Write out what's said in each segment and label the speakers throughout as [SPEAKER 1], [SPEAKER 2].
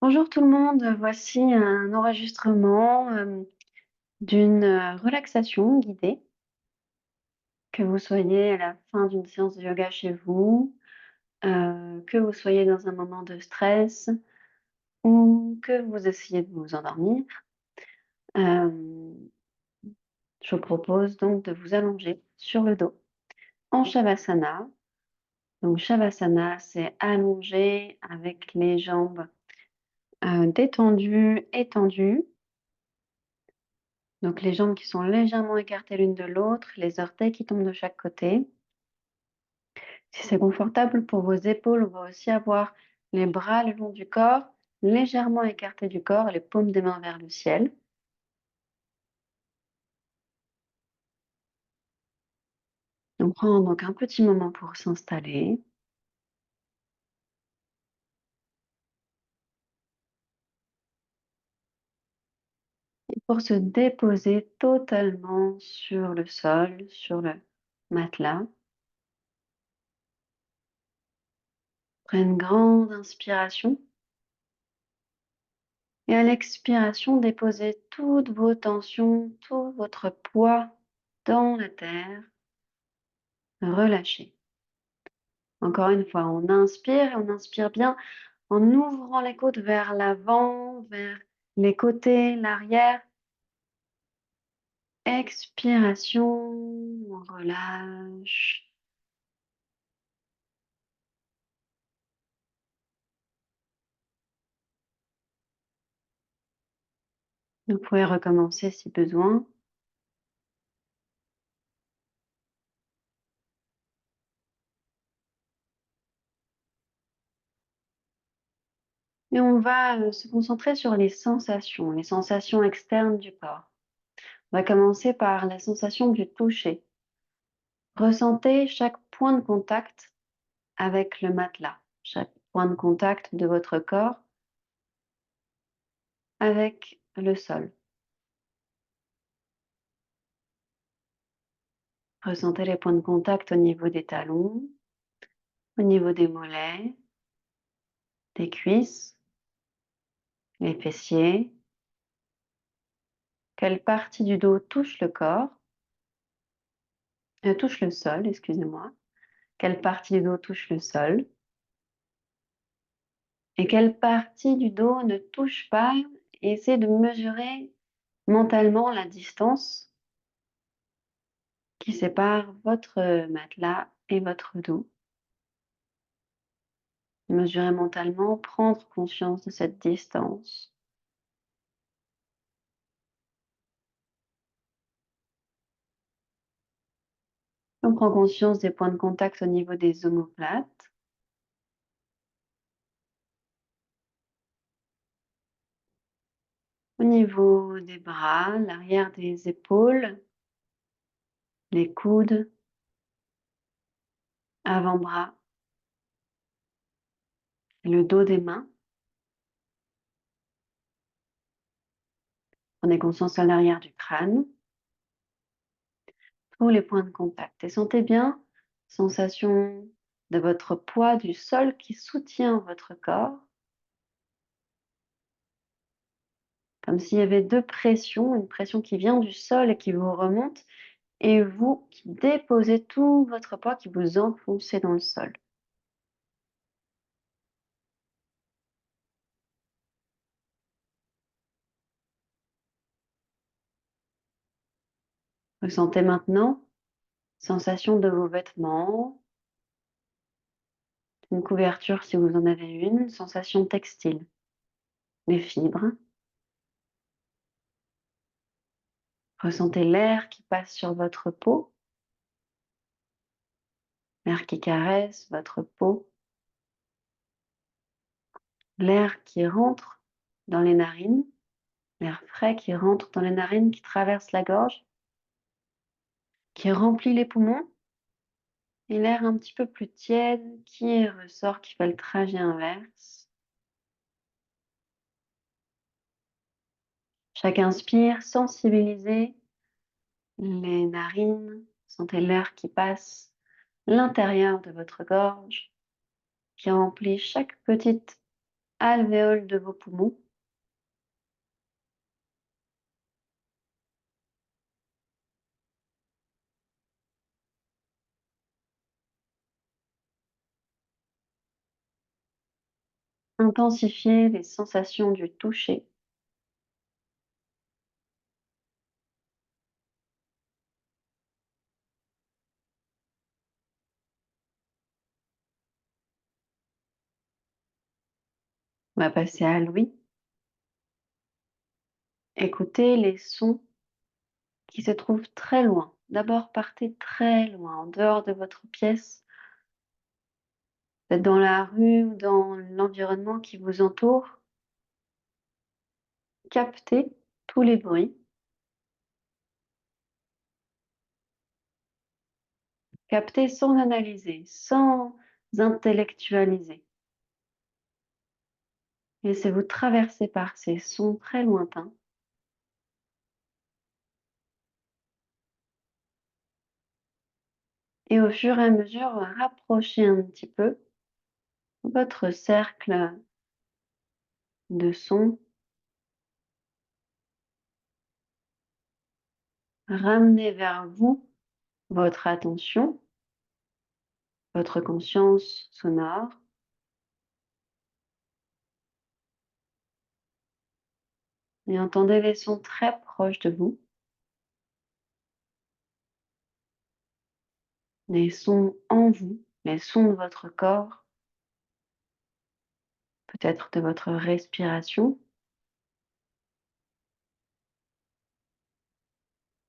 [SPEAKER 1] Bonjour tout le monde, voici un enregistrement d'une relaxation guidée, que vous soyez à la fin d'une séance de yoga chez vous, que vous soyez dans un moment de stress ou que vous essayez de vous endormir. Euh, je vous propose donc de vous allonger sur le dos en Shavasana. Donc Shavasana, c'est allongé avec les jambes détendues, étendues. Donc les jambes qui sont légèrement écartées l'une de l'autre, les orteils qui tombent de chaque côté. Si c'est confortable pour vos épaules, on va aussi avoir les bras le long du corps, légèrement écartés du corps, les paumes des mains vers le ciel. On prend donc un petit moment pour s'installer. Et pour se déposer totalement sur le sol, sur le matelas. Prenez une grande inspiration. Et à l'expiration, déposez toutes vos tensions, tout votre poids dans la terre. Relâchez. Encore une fois, on inspire et on inspire bien en ouvrant les côtes vers l'avant, vers les côtés, l'arrière. Expiration, on relâche. Vous pouvez recommencer si besoin. Et on va se concentrer sur les sensations externes du corps. On va commencer par la sensation du toucher. Ressentez chaque point de contact avec le matelas, chaque point de contact de votre corps avec le sol. Ressentez les points de contact au niveau des talons, au niveau des mollets, des cuisses, les fessiers. Quelle partie du dos touche le corps, touche le sol, excusez-moi. Quelle partie du dos touche le sol et quelle partie du dos ne touche pas. Et essayez de mesurer mentalement la distance qui sépare votre matelas et votre dos. Mesurer mentalement, prendre conscience de cette distance. On prend conscience des points de contact au niveau des omoplates. Au niveau des bras, l'arrière des épaules, les coudes, avant-bras, le dos des mains. Prenez conscience à l'arrière du crâne, tous les points de contact. Et sentez bien sensation de votre poids du sol qui soutient votre corps. Comme s'il y avait deux pressions, une pression qui vient du sol et qui vous remonte, et vous qui déposez tout votre poids, qui vous enfoncez dans le sol. Ressentez maintenant sensation de vos vêtements, une couverture si vous en avez une, sensation textile, les fibres. Ressentez l'air qui passe sur votre peau, l'air qui caresse votre peau, l'air qui rentre dans les narines, l'air frais qui rentre dans les narines, qui traverse la gorge, qui remplit les poumons, et l'air un petit peu plus tiède qui ressort, qui fait le trajet inverse. Chaque inspire, sensibilisez les narines, sentez l'air qui passe l'intérieur de votre gorge, qui remplit chaque petite alvéoles de vos poumons. Intensifiez les sensations du toucher. On va passer à l'ouïe. Écoutez les sons qui se trouvent très loin. D'abord, partez très loin, en dehors de votre pièce, peut-être dans la rue ou dans l'environnement qui vous entoure. Captez tous les bruits. Captez sans analyser, sans intellectualiser. Laissez-vous traverser par ces sons très lointains. Et au fur et à mesure, rapprochez un petit peu votre cercle de sons. Ramenez vers vous votre attention, votre conscience sonore. Et entendez les sons très proches de vous, les sons en vous, les sons de votre corps, peut-être de votre respiration.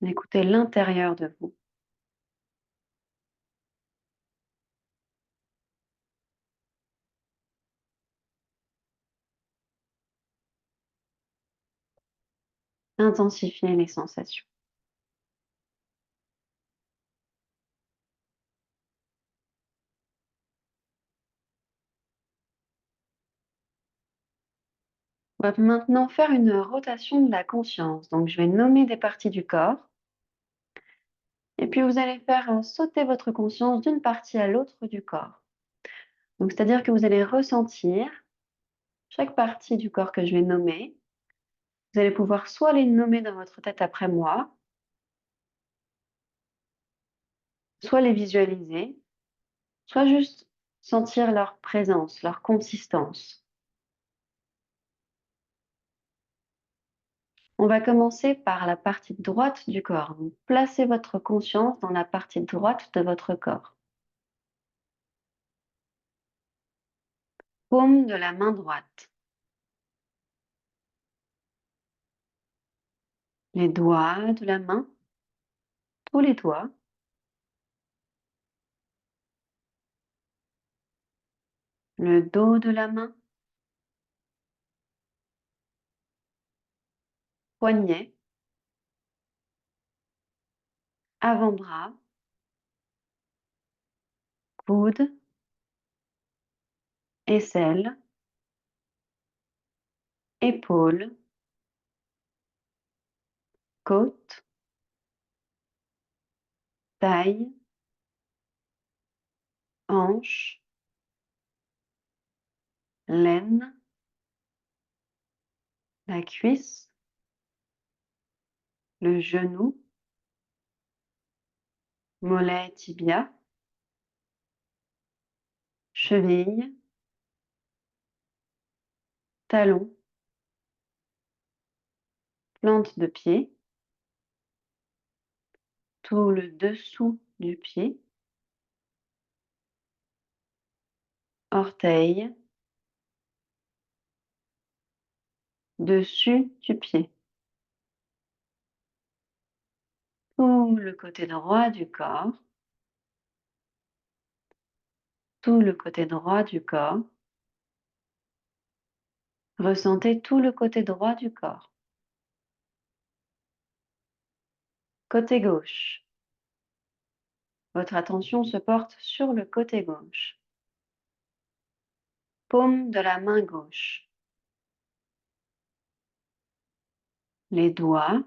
[SPEAKER 1] Écoutez l'intérieur de vous. Intensifiez les sensations. On va maintenant faire une rotation de la conscience. Donc, je vais nommer des parties du corps. Et puis, vous allez faire sauter votre conscience d'une partie à l'autre du corps. Donc, c'est-à-dire que vous allez ressentir chaque partie du corps que je vais nommer. Vous allez pouvoir soit les nommer dans votre tête après moi, soit les visualiser, soit juste sentir leur présence, leur consistance. On va commencer par la partie droite du corps. Donc, placez votre conscience dans la partie droite de votre corps. Paume de la main droite. Les doigts de la main, tous les doigts. Le dos de la main, poignet, avant-bras, coude, aisselle, épaule, côte, taille, hanche, l'aine, la cuisse, le genou, mollet, tibia, cheville, talon, plante de pied, tout le dessous du pied, orteil, dessus du pied, tout le côté droit du corps, tout le côté droit du corps. Ressentez tout le côté droit du corps. Côté gauche. Votre attention se porte sur le côté gauche. Paume de la main gauche. Les doigts.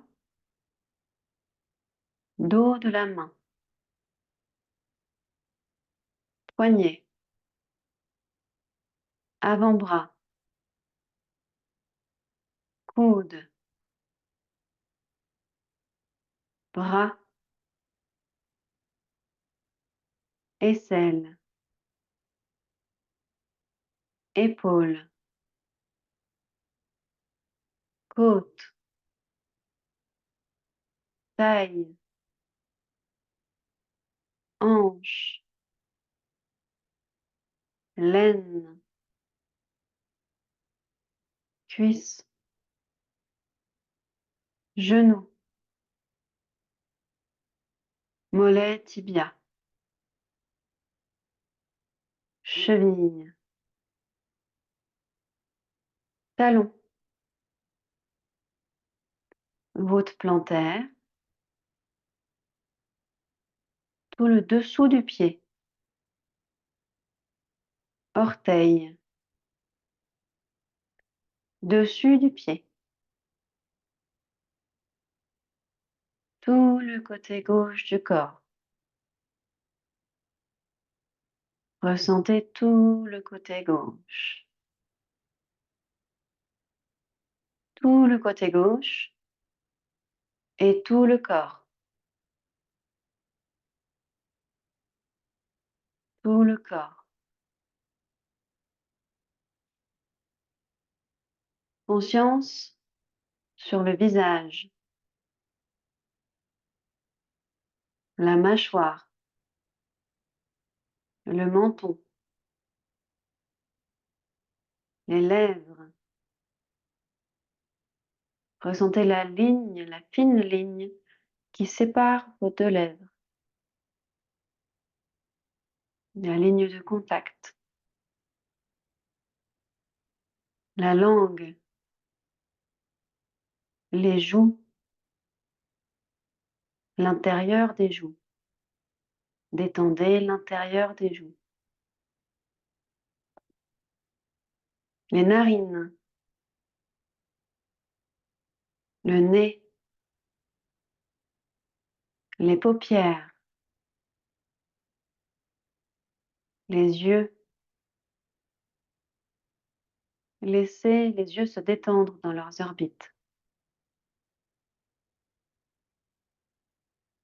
[SPEAKER 1] Dos de la main. Poignet. Avant-bras. coude, bras, aisselle, épaule, côte, taille, hanche, laine, cuisse, genou, mollet, tibia, cheville, talon, voûte plantaire, tout le dessous du pied, orteil, dessus du pied, tout le côté gauche du corps. Ressentez tout le côté gauche. Tout le côté gauche et tout le corps. Tout le corps. Conscience sur le visage, la mâchoire, le menton, les lèvres. Ressentez la ligne, la fine ligne qui sépare vos deux lèvres. La ligne de contact. La langue, les joues, l'intérieur des joues. Détendez l'intérieur des joues. Les narines, le nez, les paupières, les yeux. Laissez les yeux se détendre dans leurs orbites.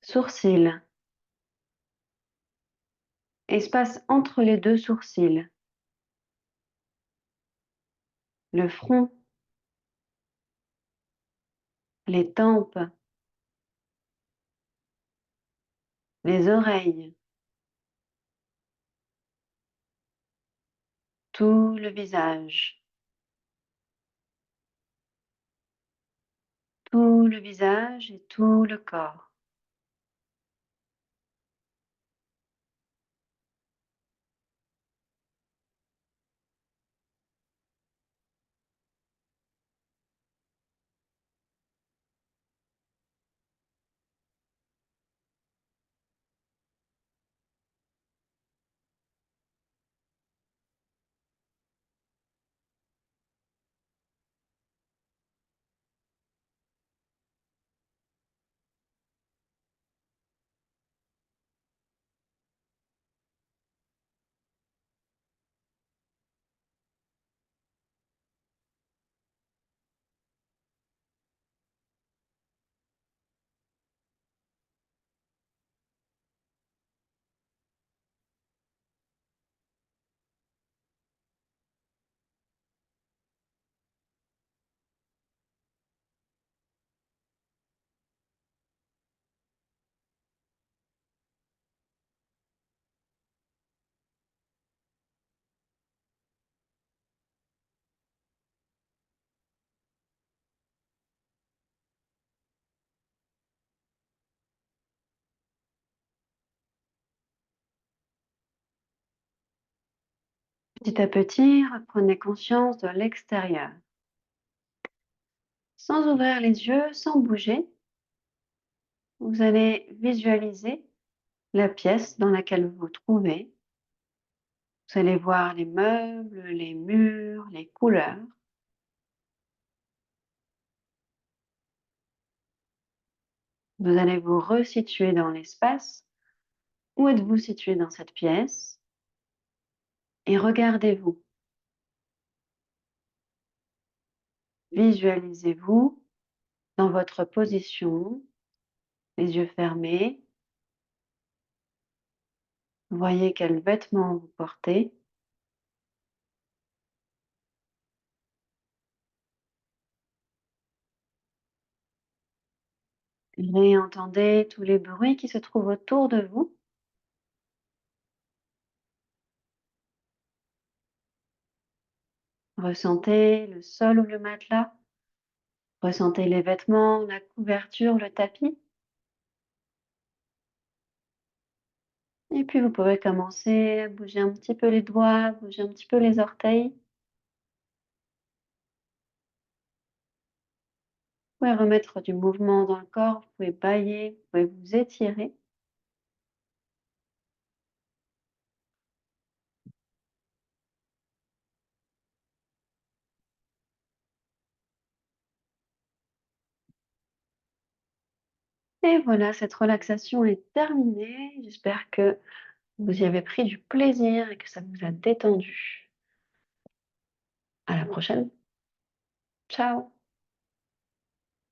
[SPEAKER 1] Sourcils. Espace entre les deux sourcils. Le front. Les tempes. Les oreilles. Tout le visage. Tout le visage et tout le corps. Petit à petit, reprenez conscience de l'extérieur. Sans ouvrir les yeux, sans bouger, vous allez visualiser la pièce dans laquelle vous vous trouvez. Vous allez voir les meubles, les murs, les couleurs. Vous allez vous resituer dans l'espace. Où êtes-vous situé dans cette pièce? Et regardez-vous. Visualisez-vous dans votre position, les yeux fermés. Voyez quels vêtements vous portez. Réentendez tous les bruits qui se trouvent autour de vous. Ressentez le sol ou le matelas. Ressentez les vêtements, la couverture, le tapis. Et puis vous pouvez commencer à bouger un petit peu les doigts, bouger un petit peu les orteils. Vous pouvez remettre du mouvement dans le corps, vous pouvez bâiller, vous pouvez vous étirer. Et voilà, cette relaxation est terminée. J'espère que vous y avez pris du plaisir et que ça vous a détendu. À la prochaine. Ciao.